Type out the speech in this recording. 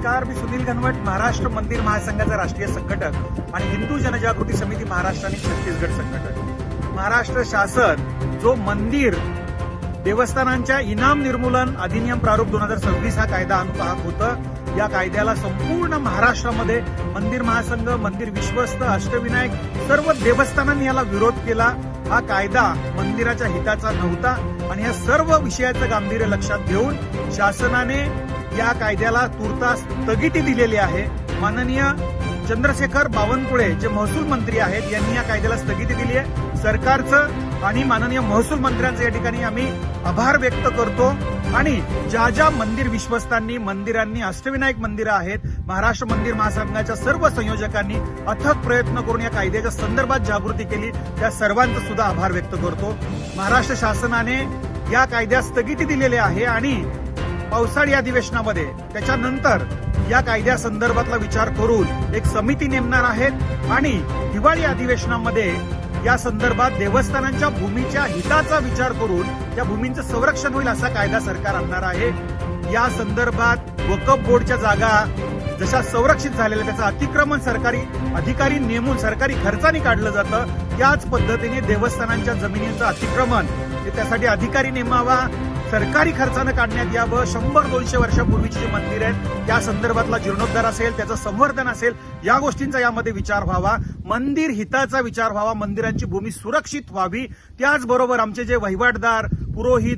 नमस्कार, मी सुनील घनवट, महाराष्ट्र मंदिर महासंघाचा राष्ट्रीय संघटक आणि हिंदू जनजागृती समिती महाराष्ट्र आणि छत्तीसगड संघटक. महाराष्ट्र शासन जो मंदिर देवस्थानांच्या इनाम निर्मूलन अधिनियम प्रारूप 2026 हा कायदा आणून पाहत होतं, या कायद्याला संपूर्ण महाराष्ट्रामध्ये मंदिर महासंघ, मंदिर विश्वस्त, अष्टविनायक सर्व देवस्थानांनी याला विरोध केला. हा कायदा मंदिराच्या हिताचा नव्हता आणि या सर्व विषयाचं गांभीर्य लक्षात घेऊन शासनाने या कायद्याला तुर्तास स्थगिती दिलेली आहे. माननीय चंद्रशेखर बावनकुळे जे महसूल मंत्री आहेत यांनी या कायद्याला स्थगिती दिली आहे. सरकारचं आणि माननीय महसूल मंत्र्यांचं या ठिकाणी आम्ही आभार व्यक्त करतो. आणि ज्या मंदिर विश्वस्तांनी, मंदिरांनी, अष्टविनायक मंदिरं आहेत, महाराष्ट्र मंदिर महासंघाच्या सर्व संयोजकांनी अथक प्रयत्न करून या कायद्याच्या संदर्भात जागृती केली, त्या सर्वांचा सुद्धा आभार व्यक्त करतो. महाराष्ट्र शासनाने या कायद्यास स्थगिती दिलेली आहे आणि पावसाळी अधिवेशनामध्ये त्याच्यानंतर या कायद्यासंदर्भातला विचार करून एक समिती नेमणार आहेत आणि हिवाळी अधिवेशनामध्ये या संदर्भात देवस्थानांच्या भूमीच्या हिताचा विचार करून या भूमींचं संरक्षण होईल असा कायदा सरकार आणणार आहे. या संदर्भात वक्फ बोर्डच्या जागा जशा संरक्षित झालेल्या त्याचं अतिक्रमण सरकारी अधिकारी नेमून सरकारी खर्चाने काढलं जातं, याच पद्धतीने देवस्थानांच्या जमिनीचं अतिक्रमण त्यासाठी अधिकारी नेमावा, सरकारी खर्चानं काढण्यात यावं. 100-200 वर्षापूर्वीची जी मंदिर आहेत त्या संदर्भातला जीर्णोद्धार असेल, त्याचं संवर्धन असेल, या गोष्टींचा यामध्ये विचार व्हावा. मंदिर हिताचा विचार व्हावा, मंदिरांची भूमी सुरक्षित व्हावी. त्याचबरोबर आमचे जे वहिवाटदार, पुरोहित,